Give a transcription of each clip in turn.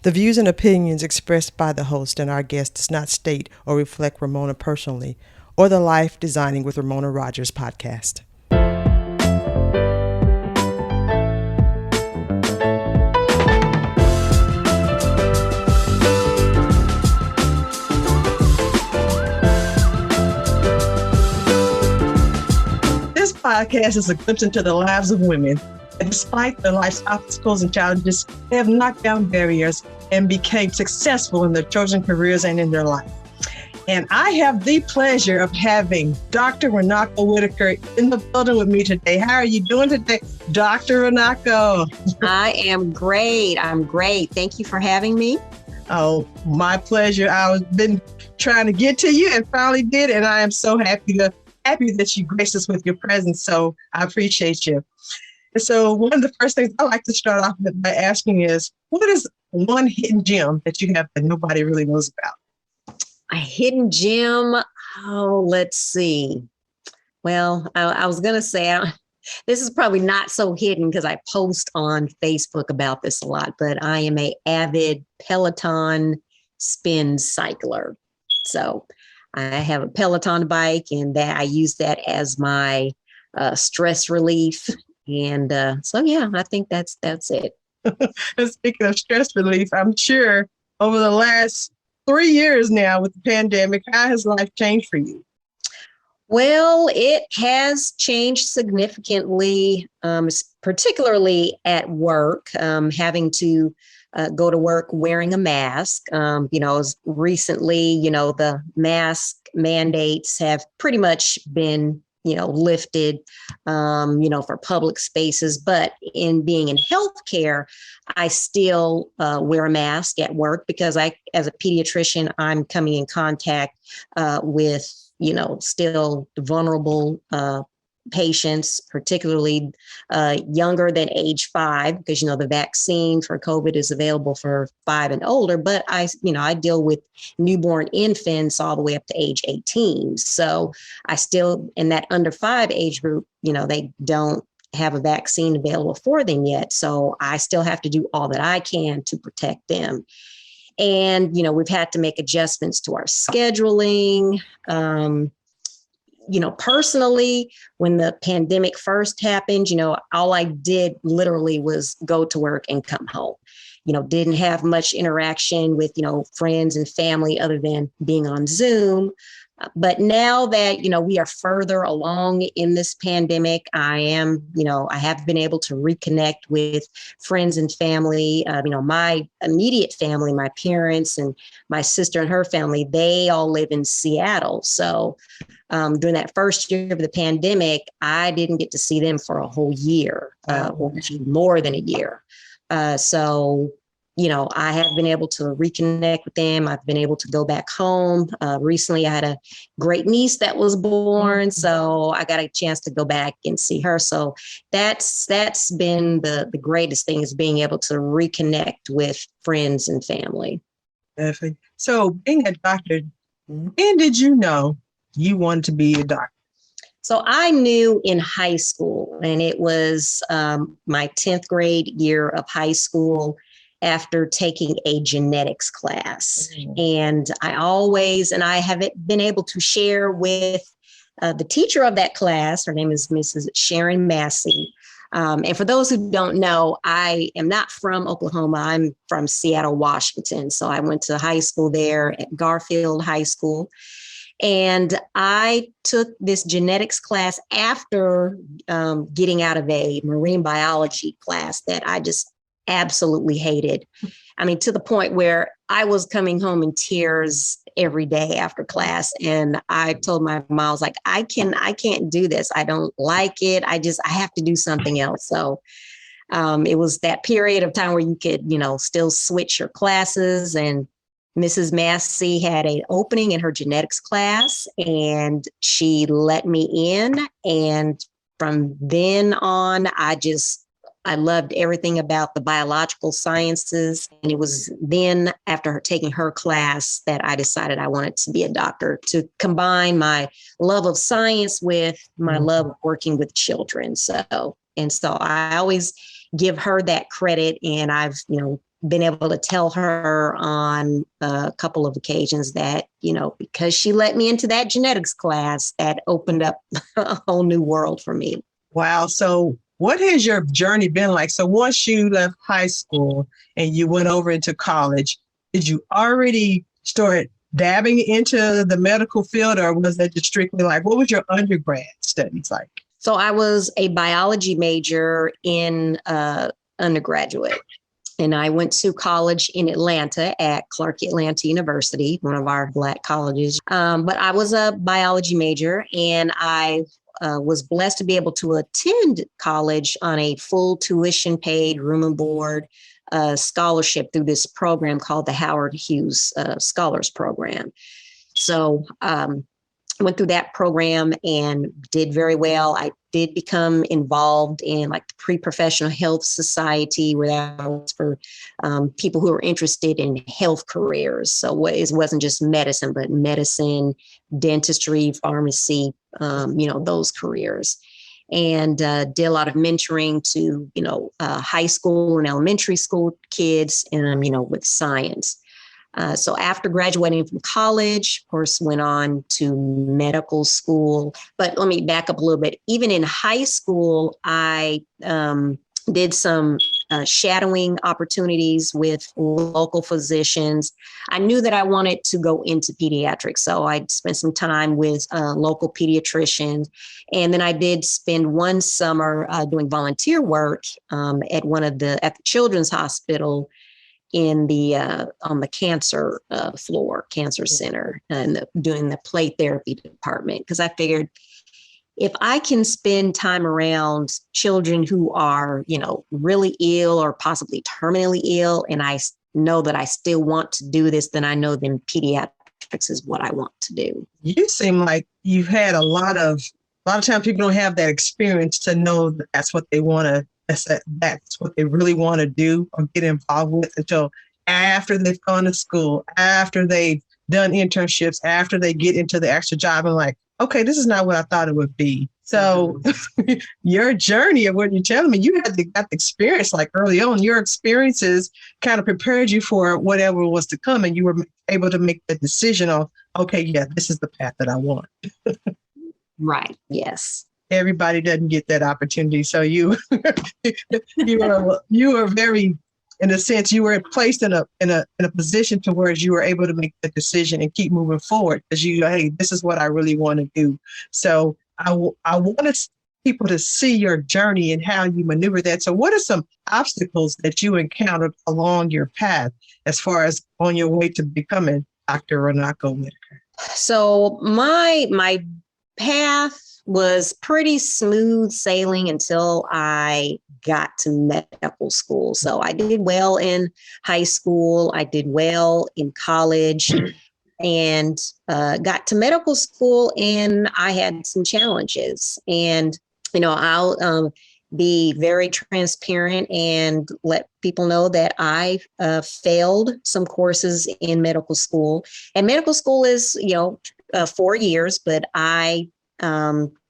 The views and opinions expressed by the host and our guest does not state or reflect Ramona personally or the Life Designing with Ramona Rogers podcast. This podcast is a glimpse into the lives of women. And despite their life's obstacles and challenges, they have knocked down barriers and became successful in their chosen careers and in their life. And I have the pleasure of having Dr. Runako Whittaker in the building with me today. How are you doing today, Dr. Runako? I am great. I'm great. Thank you for having me. Oh, my pleasure. I've been trying to get to you and finally did, and I am so happy that you graced us with your presence. So I appreciate you. And so one of the first things I like to start off with by asking is, what is one hidden gem that you have that nobody really knows about? A hidden gem? Oh, let's see. Well, I was going to say, this is probably not so hidden because I post on Facebook about this a lot, but I am an avid Peloton spin cycler. So I have a Peloton bike and that I use that as my stress relief. And so, yeah, I think that's it. And speaking of stress relief, I'm sure over the last 3 years now with the pandemic, how has life changed for you? Well, it has changed significantly, particularly at work, having to go to work wearing a mask. Recently, the mask mandates have pretty much been lifted, for public spaces. But in being in healthcare, I still wear a mask at work because as a pediatrician, I'm coming in contact with, still vulnerable patients, particularly younger than age 5, because, the vaccine for COVID is available for 5 and older. But I deal with newborn infants all the way up to age 18. So I still, in that under 5 age group, they don't have a vaccine available for them yet. So I still have to do all that I can to protect them. And, we've had to make adjustments to our scheduling. Personally, when the pandemic first happened, all I did literally was go to work and come home. Didn't have much interaction with, friends and family other than being on Zoom. But now that, we are further along in this pandemic, I have been able to reconnect with friends and family. My immediate family, my parents and my sister and her family, they all live in Seattle. So during that first year of the pandemic, I didn't get to see them for a whole year, or more than a year. I have been able to reconnect with them. I've been able to go back home. Recently, I had a great niece that was born, so I got a chance to go back and see her. So that's been the greatest thing, is being able to reconnect with friends and family. Definitely. So being a doctor, when did you know you wanted to be a doctor? So I knew in high school, and it was my 10th grade year of high school, after taking a genetics class. And I haven't been able to share with the teacher of that class. Her name is Mrs. Sharon Massey. And for those who don't know, I am not from Oklahoma. I'm from Seattle, Washington. So I went to high school there at Garfield High School. And I took this genetics class after getting out of a marine biology class that I just absolutely hated. I mean, to the point where I was coming home in tears every day after class. And I told my mom, I was like, I can't do this. I don't like it. I have to do something else. So it was that period of time where you could, still switch your classes. And Mrs. Massey had an opening in her genetics class, and she let me in. And from then on, I loved everything about the biological sciences. And it was then, after taking her class, that I decided I wanted to be a doctor, to combine my love of science with my love of working with children. So I always give her that credit. And I've, been able to tell her on a couple of occasions that, because she let me into that genetics class, that opened up a whole new world for me. Wow. So what has your journey been like? So once you left high school and you went over into college, did you already start dabbing into the medical field, or was that just strictly like, what was your undergrad studies like? So I was a biology major in undergraduate, and I went to college in Atlanta at Clark Atlanta University, one of our Black colleges. But I was a biology major, and I was blessed to be able to attend college on a full tuition paid room and board scholarship through this program called the Howard Hughes Scholars Program. So went through that program and did very well. I did become involved in like the Pre-Professional Health Society, where that was for people who are interested in health careers. So it wasn't just medicine, but medicine, dentistry, pharmacy, those careers. And did a lot of mentoring to, high school and elementary school kids, and, with science. So after graduating from college, of course, went on to medical school. But let me back up a little bit. Even in high school, I did some shadowing opportunities with local physicians. I knew that I wanted to go into pediatrics, so I spent some time with local pediatricians. And then I did spend one summer doing volunteer work at the Children's Hospital in the on the cancer floor, cancer center, and doing the play therapy department, because I figured if I can spend time around children who are, really ill or possibly terminally ill, and I know that I still want to do this, then I know then pediatrics is what I want to do. You seem like you've had a lot of times people don't have that experience to know that that's what they want to, that's what they really want to do or get involved with until after they've gone to school, after they've done internships, after they get into the actual job and like, okay, this is not what I thought it would be. So your journey of what you're telling me, you got the experience like early on. Your experiences kind of prepared you for whatever was to come, and you were able to make the decision on, okay, yeah, this is the path that I want. Right. Yes. Everybody doesn't get that opportunity. So you are very, in a sense, you were placed in a position to where you were able to make the decision and keep moving forward because hey, this is what I really want to do. So I wanted people to see your journey and how you maneuver that. So what are some obstacles that you encountered along your path as far as on your way to becoming Dr. Runako Whittaker? So my path was pretty smooth sailing until I got to medical school. So I did well in high school. I did well in college and got to medical school, and I had some challenges. And, I'll be very transparent and let people know that I failed some courses in medical school. And medical school is, 4 years, but I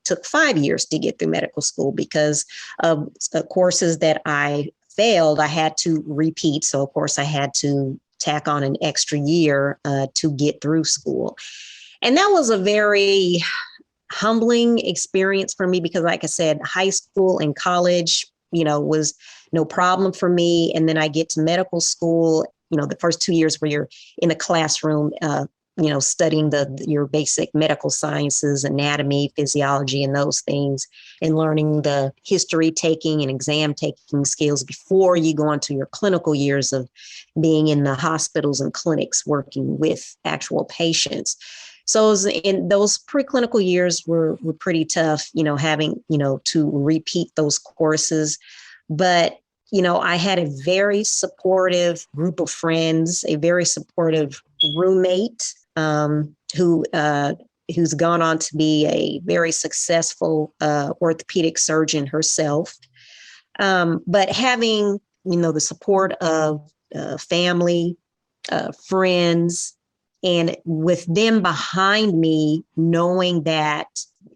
took 5 years to get through medical school because of courses that I failed. I had to repeat. So of course I had to tack on an extra year to get through school. And that was a very humbling experience for me because, like I said, high school and college, was no problem for me. And then I get to medical school, the first 2 years where you're in a classroom, studying your basic medical sciences, anatomy, physiology, and those things, and learning the history taking and exam taking skills before you go into your clinical years of being in the hospitals and clinics working with actual patients. So in those preclinical years were pretty tough, having, to repeat those courses. But I had a very supportive group of friends, a very supportive roommate who's gone on to be a very successful orthopedic surgeon herself. But having, the support of family, friends, and with them behind me, knowing that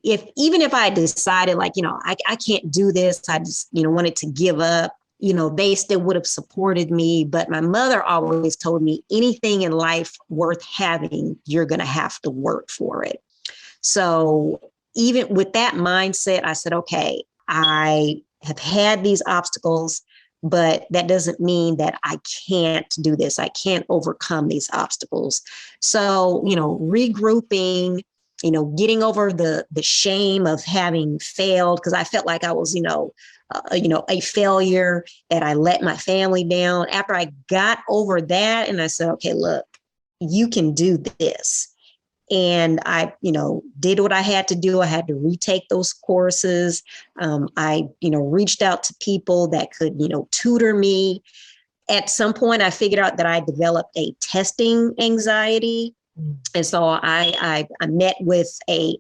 even if I decided like, I can't do this, I just, wanted to give up, they still would have supported me. But my mother always told me anything in life worth having, you're going to have to work for it. So even with that mindset, I said, okay, I have had these obstacles, but that doesn't mean that I can't do this. I can't overcome these obstacles. So, regrouping, getting over the shame of having failed, because I felt like I was, a failure, that I let my family down. After I got over that and I said, okay, look, you can do this. And I, did what I had to do. I had to retake those courses. I, reached out to people that could, tutor me. At some point, I figured out that I developed a testing anxiety. And so I met with a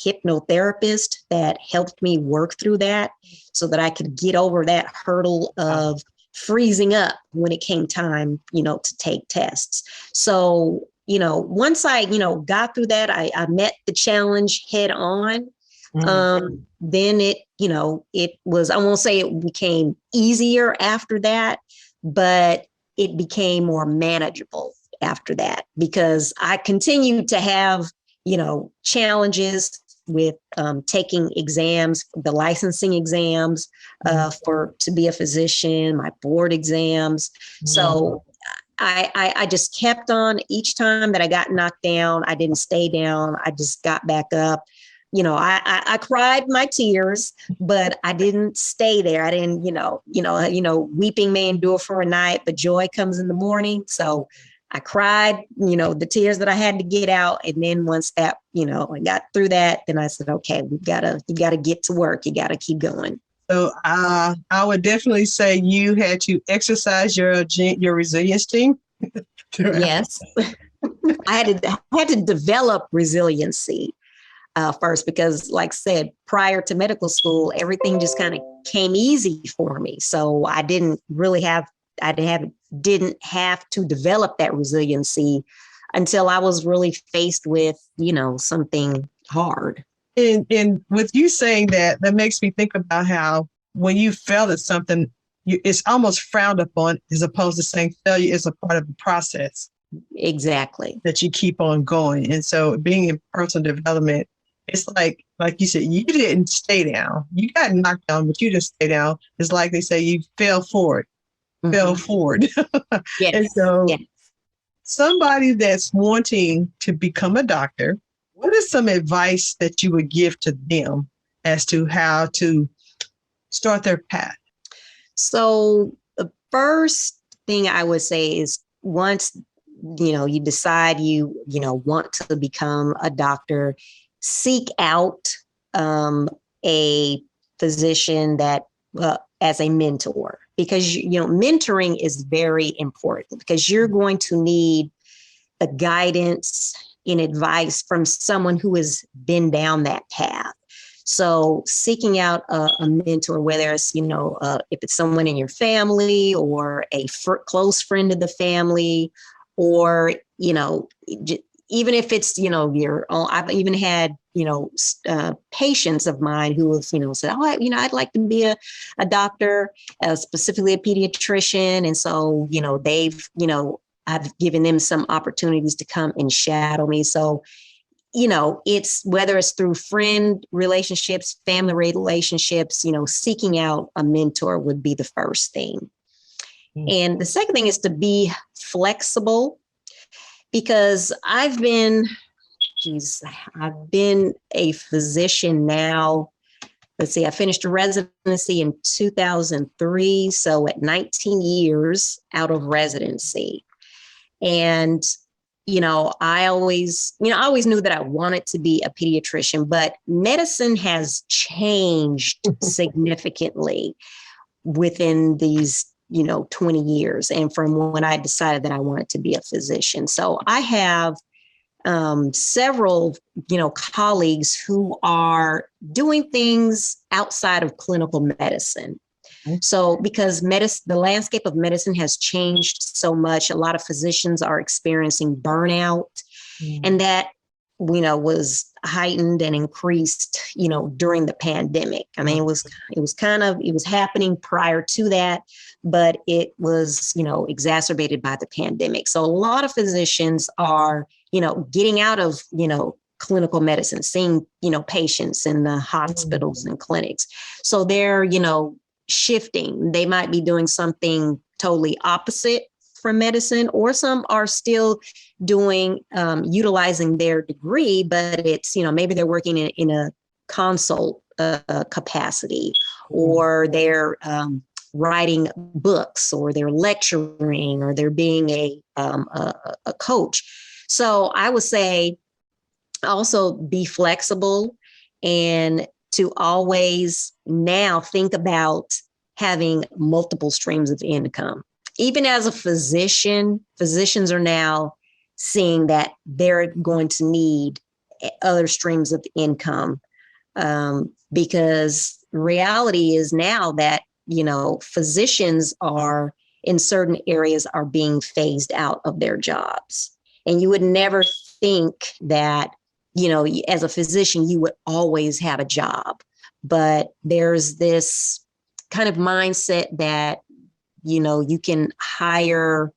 hypnotherapist that helped me work through that so that I could get over that hurdle of freezing up when it came time, to take tests. So, once I, got through that, I met the challenge head on. Then it, it was, I won't say it became easier after that, but it became more manageable after that, because I continued to have, challenges with taking exams, the licensing exams to be a physician, my board exams. So I just kept on. Each time that I got knocked down, I didn't stay down. I just got back up. I cried my tears, but I didn't stay there. I didn't, weeping may endure for a night, but joy comes in the morning. So I cried, the tears that I had to get out. And then once that, I got through that, then I said, okay, you gotta get to work. You gotta keep going. So I would definitely say you had to exercise your resilience team. Yes. I had to develop resiliency first, because like I said, prior to medical school, everything just kind of came easy for me. So I didn't have to develop that resiliency until I was really faced with, something hard. And with you saying that makes me think about how when you fail at something, it's almost frowned upon, as opposed to saying failure is a part of the process. Exactly. That you keep on going. And so being in personal development, it's like you said, you didn't stay down. You got knocked down, but you didn't stay down. It's like they say, you fell forward. Yes. And so yes. Somebody that's wanting to become a doctor, what is some advice that you would give to them as to how to start their path? So the first thing I would say is, once, you decide you want to become a doctor, seek out a physician that as a mentor, because, mentoring is very important, because you're going to need the guidance and advice from someone who has been down that path. So seeking out a mentor, whether it's, if it's someone in your family or a close friend of the family, or, even if it's, your own. I've even had, patients of mine who have, said, oh, I'd like to be a doctor, specifically a pediatrician. And so, they've, I've given them some opportunities to come and shadow me. So, it's whether it's through friend relationships, family relationships, seeking out a mentor would be the first thing. And the second thing is to be flexible, because I've been a physician now. Let's see, I finished a residency in 2003. So at 19 years out of residency. And, I always knew that I wanted to be a pediatrician, but medicine has changed significantly within these 20 years. And from when I decided that I wanted to be a physician. So I have several, colleagues who are doing things outside of clinical medicine. So because the landscape of medicine has changed so much, a lot of physicians are experiencing burnout. And that, was heightened and increased, during the pandemic. I mean, it was happening prior to that, but it was, exacerbated by the pandemic. So a lot of physicians are, getting out of, clinical medicine, seeing, patients in the hospitals and clinics. So they're, shifting. They might be doing something totally opposite from medicine, or some are still doing, utilizing their degree, but it's, maybe they're working in a consult capacity, or they're writing books, or they're lecturing, or they're being a coach. So I would say also be flexible, and to always now think about having multiple streams of income. Even as a physician, physicians are now seeing that they're going to need other streams of income, because reality is now that, physicians are in certain areas are being phased out of their jobs. And you would never think that, as a physician, you would always have a job. But there's this kind of mindset that, you can hire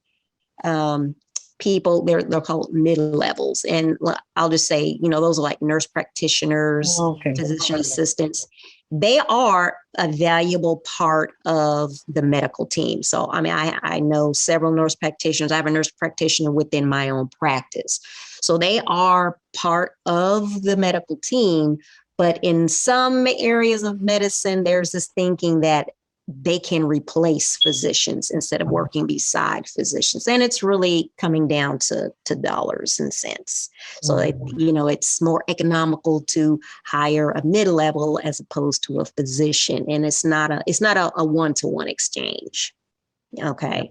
people, they're called mid-levels. And I'll just say, those are like nurse practitioners, physician assistants. They are a valuable part of the medical team. So, I mean, I know several nurse practitioners. I have a nurse practitioner within my own practice. So they are part of the medical team. But in some areas of medicine, there's this thinking that they can replace physicians instead of working beside physicians. And it's really coming down to dollars and cents. So, it's more economical to hire a mid-level as opposed to a physician. And it's not a one-to-one exchange. Okay.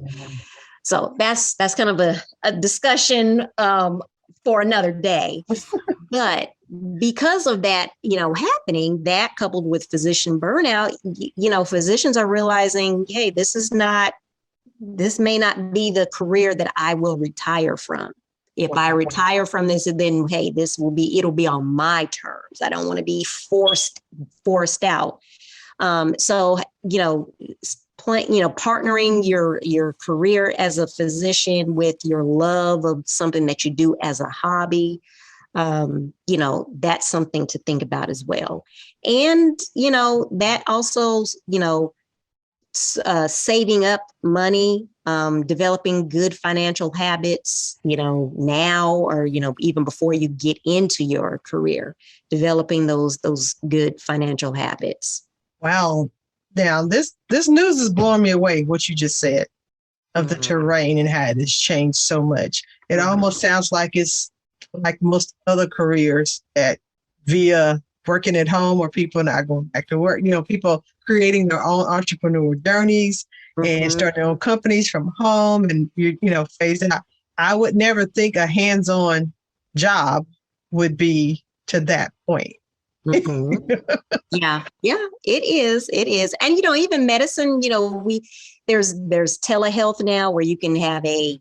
So that's kind of a discussion for another day. But because of that, happening, that coupled with physician burnout, physicians are realizing, hey, this may not be the career that I will retire from. If I retire from this, then, hey, it'll be on my terms. I don't want to be forced out. So, partnering your career as a physician with your love of something that you do as a hobby, that's something to think about as well. And, that also, saving up money, developing good financial habits, now, or, even before you get into your career, developing those good financial habits. Wow. Now, this news is blowing me away, what you just said of the terrain and how it has changed so much. It almost sounds like it's like most other careers that via working at home, or people not going back to work, people creating their own entrepreneurial journeys and starting their own companies from home, and, phasing out. I would never think a hands-on job would be to that point. Yeah, it is. And, even medicine, there's telehealth now where you can have a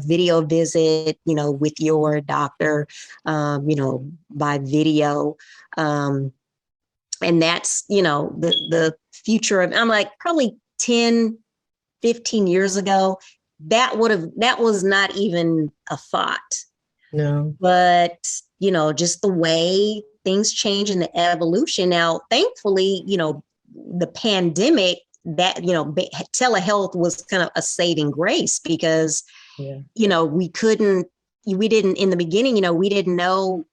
video visit, with your doctor, by video. And that's, the future of, I'm like, probably 10, 15 years ago, that was not even a thought. No. But, just the way things change in the evolution. Now, thankfully, the pandemic, that, telehealth was kind of a saving grace, because, we didn't in the beginning, we didn't know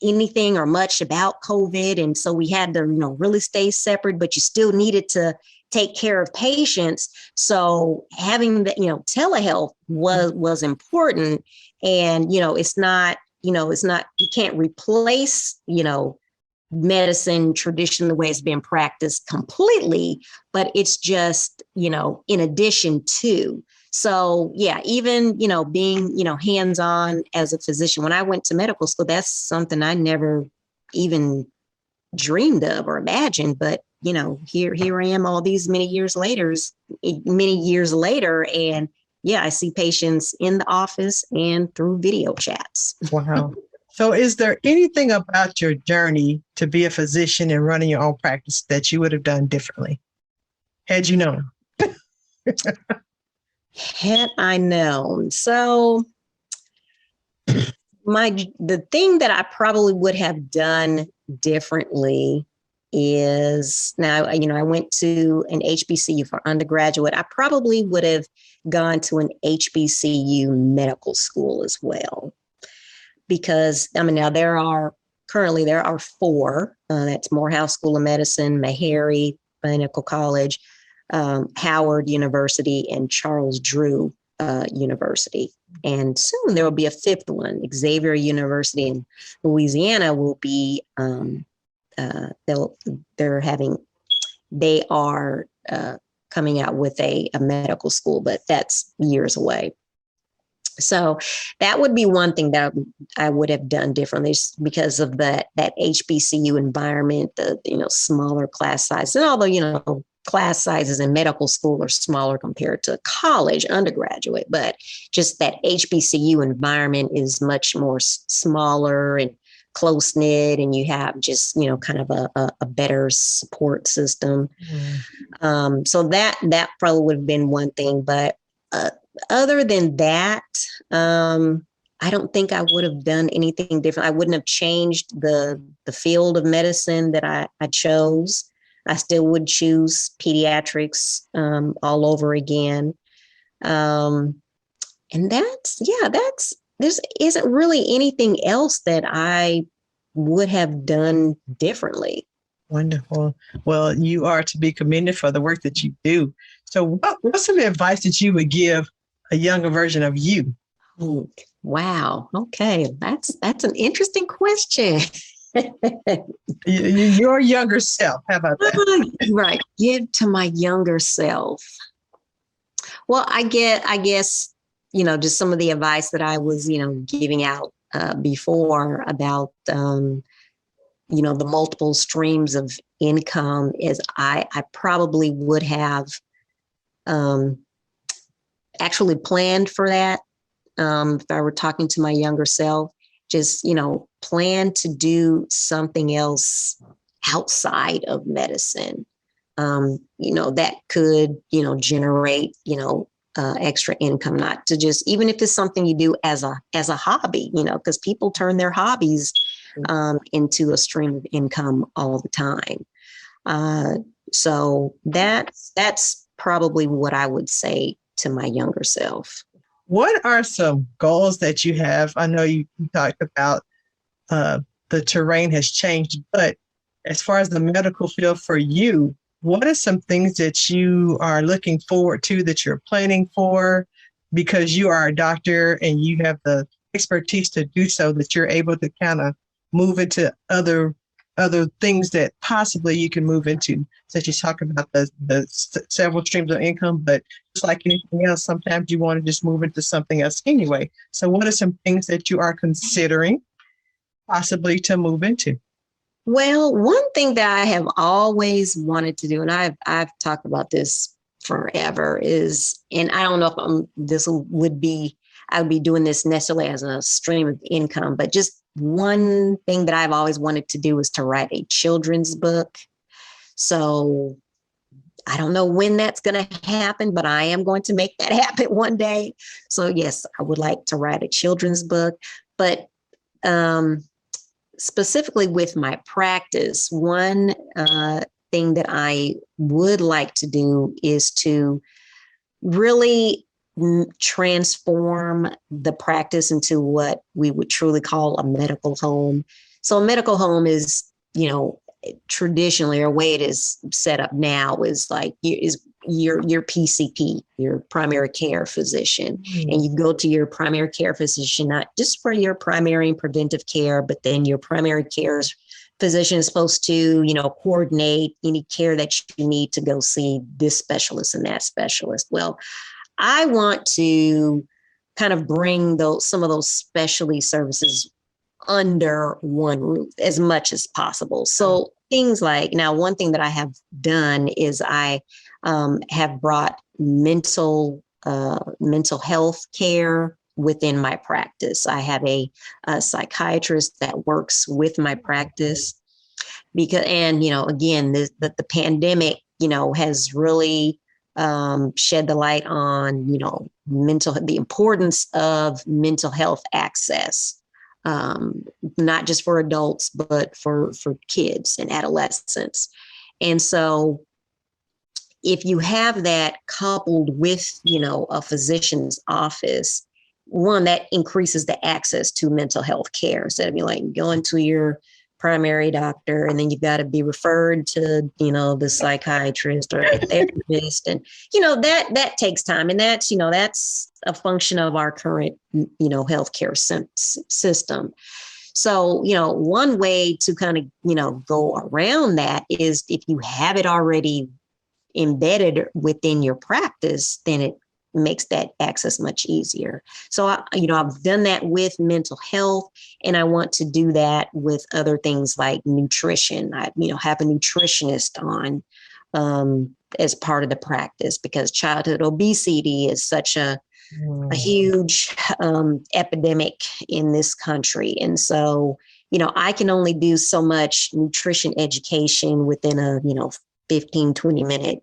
anything or much about COVID. And so we had to, really stay separate, but you still needed to take care of patients. So having the, telehealth was important. And, it's not, you can't replace, medicine tradition the way it's been practiced completely, but it's just, in addition to. So yeah, even, being, hands-on as a physician, when I went to medical school, that's something I never even dreamed of or imagined, but here I am all these many years later, and yeah, I see patients in the office and through video chats. Wow. So is there anything about your journey to be a physician and running your own practice that you would have done differently had you known? Had I known. So the thing that I probably would have done differently is now, I went to an HBCU for undergraduate. I probably would have gone to an HBCU medical school as well. Because now there are four. That's Morehouse School of Medicine, Meharry Medical College, Howard University, and Charles Drew University. And soon there will be a fifth one. Xavier University in Louisiana will be. They are coming out with a medical school, but that's years away. So that would be one thing that I would have done differently because of that HBCU environment, the smaller class size. And although class sizes in medical school are smaller compared to college undergraduate, but just that HBCU environment is much more smaller and close knit, and you have just kind of a better support system. So that probably would have been one thing, but other than that, I don't think I would have done anything different. I wouldn't have changed the field of medicine that I chose. I still would choose pediatrics all over again. And there isn't really anything else that I would have done differently. Wonderful. Well, you are to be commended for the work that you do. So what's some advice that you would give a younger version of you? Oh, wow. Okay. That's an interesting question. Your younger self. How about that? Right. Give to my younger self. Well, I guess, just some of the advice that I was, giving out before about, the multiple streams of income is I probably would have actually planned for that. If I were talking to my younger self, just, plan to do something else outside of medicine, that could, generate, extra income, not to just, even if it's something you do as a hobby, because people turn their hobbies into a stream of income all the time. So that's probably what I would say to my younger self. What are some goals that you have? I know you talked about the terrain has changed, but as far as the medical field for you, what are some things that you are looking forward to, that you're planning for, because you are a doctor and you have the expertise to do so, that you're able to kind of move into other things that possibly you can move into, since you talk about the several streams of income, but just like anything else, sometimes you want to just move into something else anyway. So what are some things that you are considering possibly to move into? Well, one thing that I have always wanted to do, and I've talked about this forever, is, and I don't know if I would be doing this necessarily as a stream of income, but just one thing that I've always wanted to do is to write a children's book. So I don't know when that's going to happen, but I am going to make that happen one day. So yes, I would like to write a children's book, but specifically with my practice, one thing that I would like to do is to really transform the practice into what we would truly call a medical home. So a medical home is, traditionally, or way it is set up now, is like your PCP, your primary care physician. Mm-hmm. And you go to your primary care physician, not just for your primary and preventive care, but then your primary care physician is supposed to, coordinate any care that you need to go see this specialist and that specialist. Well, I want to kind of bring some of those specialty services under one roof as much as possible. So things like, now, one thing that I have done is I have brought mental health care within my practice. I have a psychiatrist that works with my practice because, and, again, the pandemic, has really shed the light on, the importance of mental health access, not just for adults, but for kids and adolescents. And so if you have that coupled with, a physician's office, one, that increases the access to mental health care. Instead of like going to your primary doctor and then you've got to be referred to, the psychiatrist or the therapist. And, that takes time. And that's a function of our current, healthcare system. So, one way to kind of, go around that is if you have it already embedded within your practice, then it makes that access much easier. So, I've done that with mental health, and I want to do that with other things like nutrition. I, have a nutritionist on as part of the practice because childhood obesity is such a huge epidemic in this country. And so, I can only do so much nutrition education within a, 15, 20 minute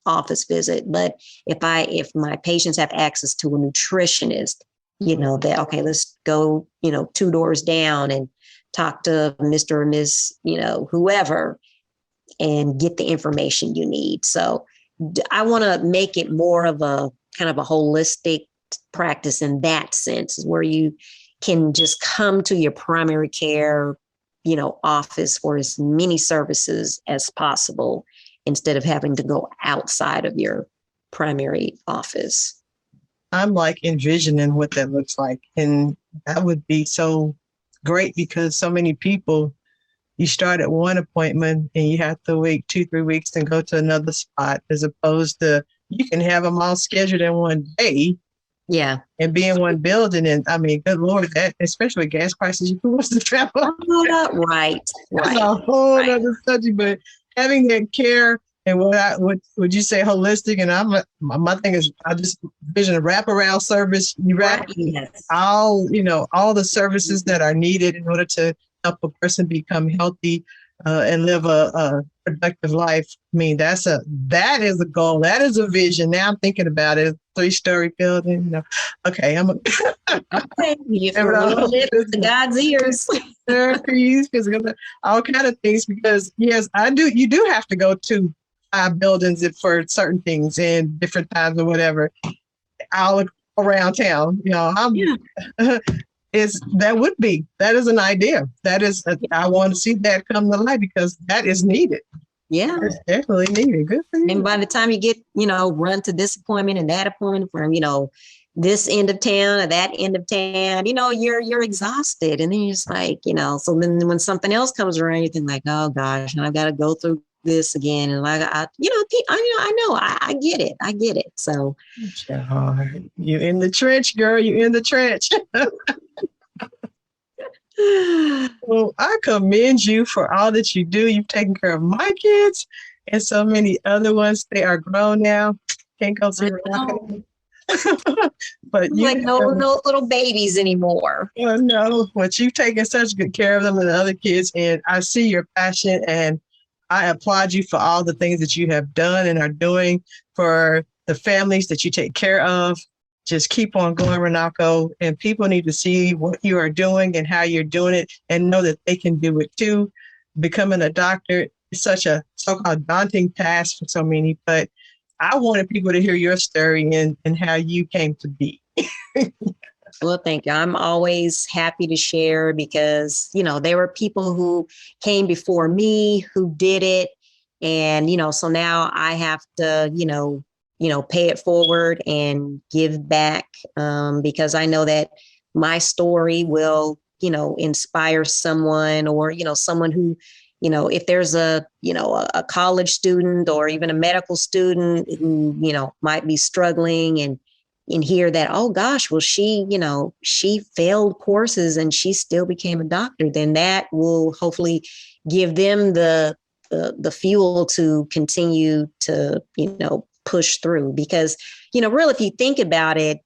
office visit. But if my patients have access to a nutritionist, that, okay, let's go, 2 doors down and talk to Mr. or Ms., whoever, and get the information you need. So I want to make it more of a kind of a holistic practice in that sense, where you can just come to your primary care, office for as many services as possible instead of having to go outside of your primary office. I'm like envisioning what that looks like. And that would be so great because so many people, you start at one appointment and you have to wait 2-3 weeks and go to another spot, as opposed to you can have them all scheduled in one day. Yeah. And be in one building. And I mean, good Lord, that, especially with gas prices, who wants to travel? Right. That's a whole other subject, but having that care and what would you say holistic? And my thing is, I just vision a wraparound service. You wrap all the services that are needed in order to help a person become healthy and live a productive life. I mean, that is a goal. That is a vision. Now I'm thinking about it. 3-story building. Okay, okay. To God's ears. Therapies, all kind of things. Because yes, I do. You do have to go to 5 buildings for certain things and different times or whatever, all around town. That is an idea. I want to see that come to light because that is needed. Yeah, it's definitely needed. Good for you. And by the time you get, run to this appointment and that appointment from, this end of town or that end of town, you're exhausted. And then you're just like, so then when something else comes around, you think like, oh gosh, I've got to go through this again. And like, I get it. I get it. So you in the trench, girl, you in the trench. Well, I commend you for all that you do. You've taken care of my kids and so many other ones. They are grown now. Can't go to but like no little babies anymore. No, but you've taken such good care of them and the other kids, and I see your passion, and I applaud you for all the things that you have done and are doing for the families that you take care of. Just keep on going, Runako, and people need to see what you are doing and how you're doing it and know that they can do it too. Becoming a doctor is such a so-called daunting task for so many, but I wanted people to hear your story and how you came to be. Well, thank you. I'm always happy to share because, there were people who came before me who did it. And, so now I have to, pay it forward and give back because I know that my story will, inspire someone or, someone who, if there's a college student or even a medical student who, might be struggling and hear that, oh gosh, well, she failed courses and she still became a doctor, then that will hopefully give them the fuel to continue to, push through. Because, really, if you think about it,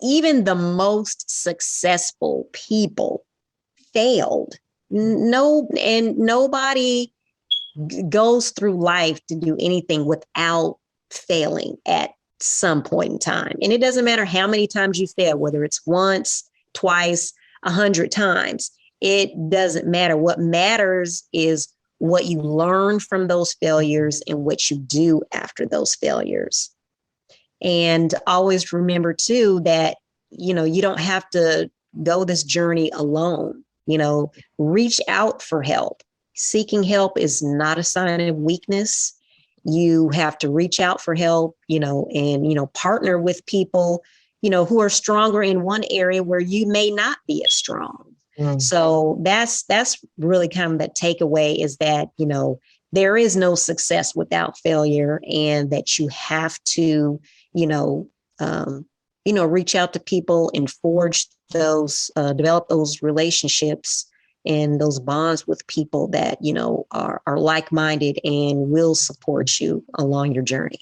even the most successful people failed. No, and nobody goes through life to do anything without failing at some point in time. And it doesn't matter how many times you fail, whether it's once, twice, 100 times, it doesn't matter. What matters is what you learn from those failures and what you do after those failures. And always remember too that, you don't have to go this journey alone. Reach out for help. Seeking help is not a sign of weakness. You have to reach out for help, and, partner with people, who are stronger in one area where you may not be as strong. So that's really kind of the takeaway, is that, there is no success without failure, and that you have to, reach out to people and forge those, develop those relationships and those bonds with people that, are like-minded and will support you along your journey.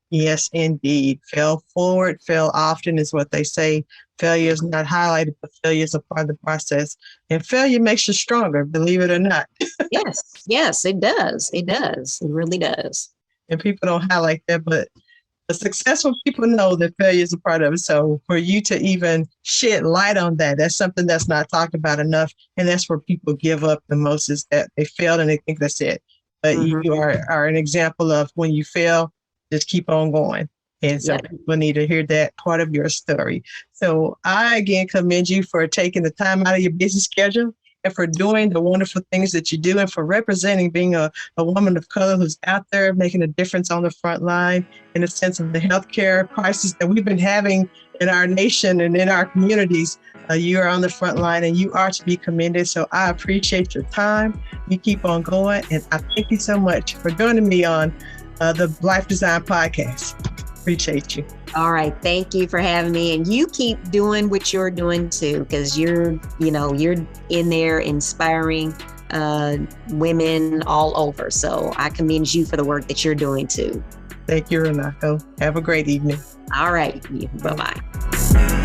Yes, indeed. Fail forward, fail often is what they say. Failure is not highlighted, but failure is a part of the process. And failure makes you stronger, believe it or not. Yes, it does. It does. It really does. And people don't highlight that, but the successful people know that failure is a part of it. So for you to even shed light on that, that's something that's not talked about enough. And that's where people give up the most, is that they failed and they think that's it. But you are an example of, when you fail, just keep on going. And so people need to hear that part of your story. So I again commend you for taking the time out of your busy schedule, and for doing the wonderful things that you do, and for representing, being a woman of color who's out there making a difference on the front line in the sense of the healthcare crisis that we've been having in our nation and in our communities. You are on the front line, and you are to be commended. So I appreciate your time. You keep on going. And I thank you so much for joining me on the Life Design Podcast. Appreciate you. All right. Thank you for having me. And you keep doing what you're doing too, because you're in there inspiring women all over. So I commend you for the work that you're doing too. Thank you, Runako. Have a great evening. All right. Bye-bye.